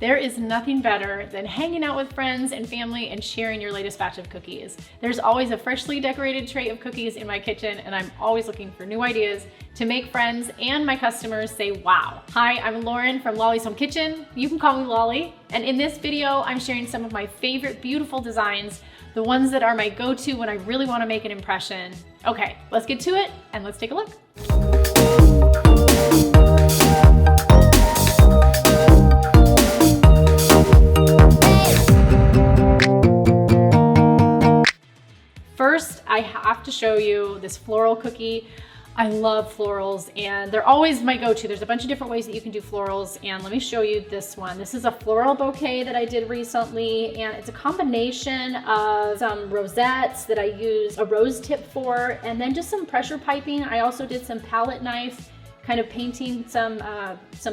There is nothing better than hanging out with friends and family and sharing your latest batch of cookies. There's always a freshly decorated tray of cookies in my kitchen, and I'm always looking for new ideas to make friends and my customers say, wow. Hi, I'm Lauren from Lolly's Home Kitchen. You can call me Lolly. And in this video, I'm sharing some of my favorite beautiful designs, the ones that are my go-to when I really want to make an impression. Okay, let's get to it and let's take a look. First, I have to show you this floral cookie. I love florals and they're always my go-to. There's a bunch of different ways that you can do florals, and let me show you this one. This is a floral bouquet that I did recently, and it's a combination of some rosettes that I use a rose tip for, and then just some pressure piping. I also did some palette knife, kind of painting some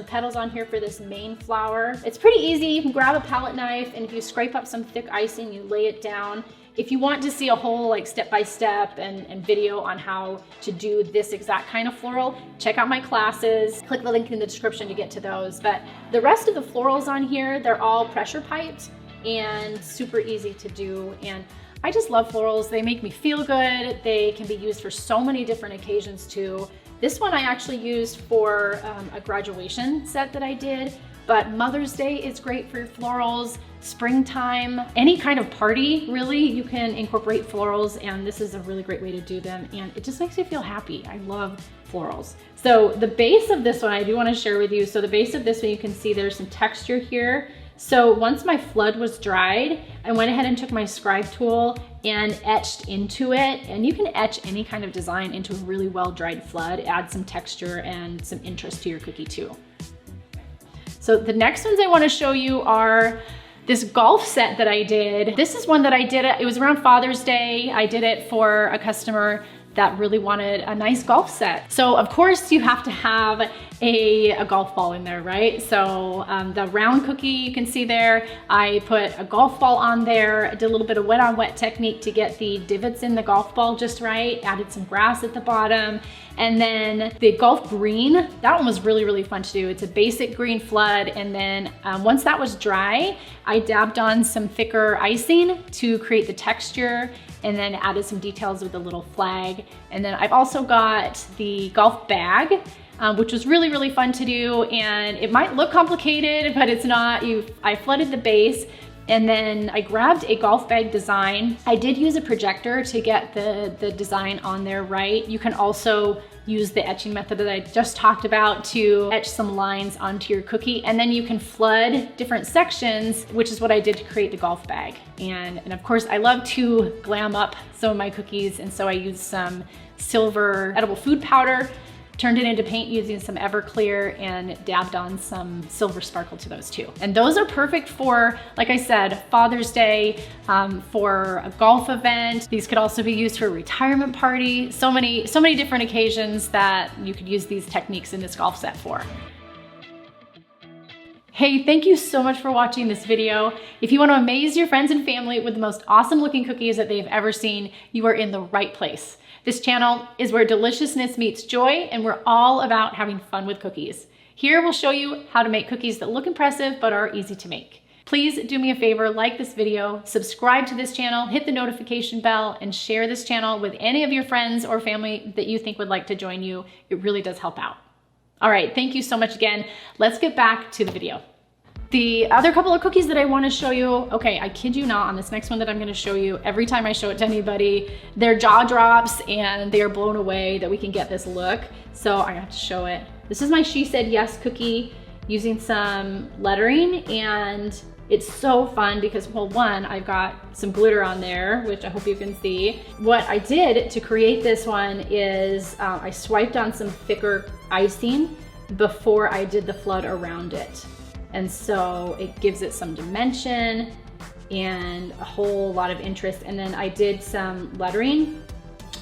petals on here for this main flower. It's pretty easy. You can grab a palette knife, and if you scrape up some thick icing, you lay it down. If you want to see a whole like step-by-step and video on how to do this exact kind of floral, check out my classes. Click the link in the description to get to those. But the rest of the florals on here, they're all pressure piped and super easy to do. And I just love florals. They make me feel good. They can be used for so many different occasions too. This one I actually used for a graduation set that I did. But Mother's Day is great for florals, springtime, any kind of party, really, you can incorporate florals, and this is a really great way to do them, and it just makes me feel happy. I love florals. So the base of this one I do want to share with you. So the base of this one, you can see there's some texture here. So once my flood was dried, I went ahead and took my scribe tool and etched into it, and you can etch any kind of design into a really well-dried flood, add some texture and some interest to your cookie too. So the next ones I want to show you are this golf set that I did. This is one that I did, it was around Father's Day. I did it for a customer that really wanted a nice golf set. So of course you have to have a golf ball in there, right? So the round cookie you can see there, I put a golf ball on there. I did a little bit of wet on wet technique to get the divots in the golf ball just right, added some grass at the bottom. And then the golf green, that one was really, really fun to do. It's a basic green flood. And then once that was dry, I dabbed on some thicker icing to create the texture, and then added some details with a little flag. And then I've also got the golf bag, which was really, really fun to do. And it might look complicated, but it's not. I flooded the base, and then I grabbed a golf bag design. I did use a projector to get the design on there right. You can also use the etching method that I just talked about to etch some lines onto your cookie, and then you can flood different sections, which is what I did to create the golf bag. And of course, I love to glam up some of my cookies, and so I used some silver edible food powder, turned it into paint using some Everclear, and dabbed on some silver sparkle to those too. And those are perfect for, like I said, Father's Day, for a golf event. These could also be used for a retirement party. So many different occasions that you could use these techniques in this golf set for. Hey, thank you so much for watching this video. If you want to amaze your friends and family with the most awesome looking cookies that they've ever seen, you are in the right place. This channel is where deliciousness meets joy, and we're all about having fun with cookies. Here we'll show you how to make cookies that look impressive but are easy to make. Please do me a favor, like this video, subscribe to this channel, hit the notification bell, and share this channel with any of your friends or family that you think would like to join you. It really does help out. All right, thank you so much again. Let's get back to the video. The other couple of cookies that I want to show you, okay, I kid you not, on this next one that I'm going to show you, every time I show it to anybody, their jaw drops and they are blown away that we can get this look. So I have to show it. This is my She Said Yes cookie using some lettering, and it's so fun because, well, one, I've got some glitter on there, which I hope you can see. What I did to create this one is I swiped on some thicker icing before I did the flood around it. And so it gives it some dimension and a whole lot of interest. And then I did some lettering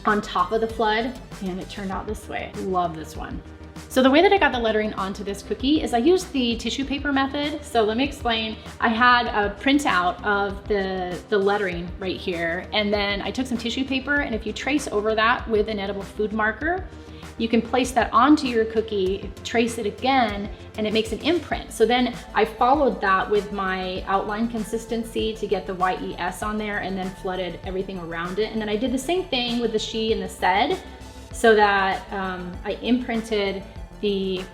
on top of the flood, and it turned out this way. Love this one. So the way that I got the lettering onto this cookie is I used the tissue paper method. So let me explain. I had a printout of the lettering right here, and then I took some tissue paper, and if you trace over that with an edible food marker, you can place that onto your cookie, trace it again, and it makes an imprint. So then I followed that with my outline consistency to get the YES on there, and then flooded everything around it. And then I did the same thing with the she and the said, so that I imprinted the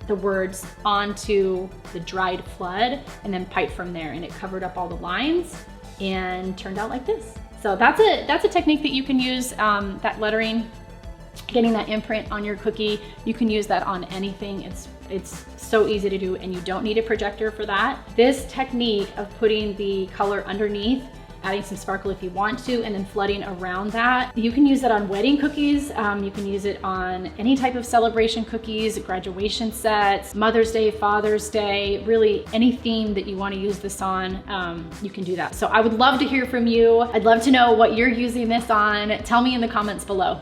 words onto the dried flood and then piped from there, and it covered up all the lines and turned out like this. So that's a technique that you can use, that lettering, getting that imprint on your cookie. You can use that on anything. It's so easy to do, and you don't need a projector for that. This technique of putting the color underneath, adding some sparkle if you want to, and then flooding around that. You can use that on wedding cookies. You can use it on any type of celebration cookies, graduation sets, Mother's Day, Father's Day, really any theme that you want to use this on, you can do that. So I would love to hear from you. I'd love to know what you're using this on. Tell me in the comments below.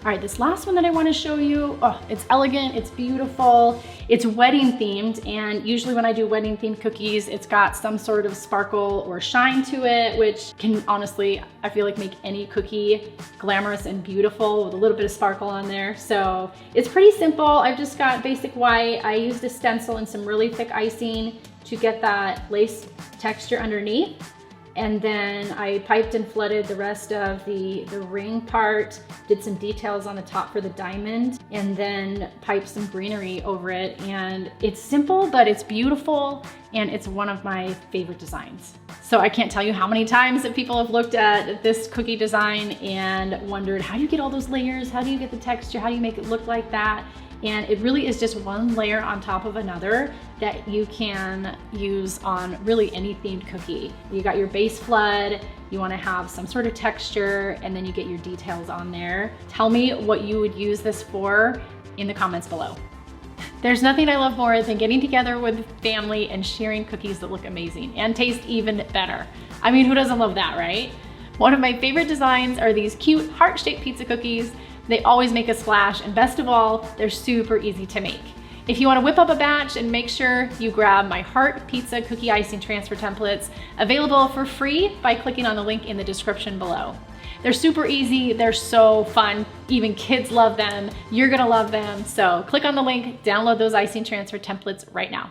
All right, this last one that I want to show you, oh, it's elegant, it's beautiful, it's wedding themed, and usually when I do wedding themed cookies, it's got some sort of sparkle or shine to it, which can honestly, I feel like, make any cookie glamorous and beautiful with a little bit of sparkle on there. So it's pretty simple. I've just got basic white. I used a stencil and some really thick icing to get that lace texture underneath. And then I piped and flooded the rest of the ring part, did some details on the top for the diamond, and then piped some greenery over it. And it's simple, but it's beautiful, and it's one of my favorite designs. So I can't tell you how many times that people have looked at this cookie design and wondered, how do you get all those layers? How do you get the texture? How do you make it look like that? And it really is just one layer on top of another that you can use on really any themed cookie. You got your base flood, you wanna have some sort of texture, and then you get your details on there. Tell me what you would use this for in the comments below. There's nothing I love more than getting together with family and sharing cookies that look amazing and taste even better. I mean, who doesn't love that, right? One of my favorite designs are these cute heart-shaped pizza cookies. They always make a splash, and best of all, they're super easy to make. If you want to whip up a batch, and make sure you grab my heart pizza cookie icing transfer templates, available for free by clicking on the link in the description below. They're super easy, they're so fun, even kids love them, you're gonna love them, so click on the link, download those icing transfer templates right now.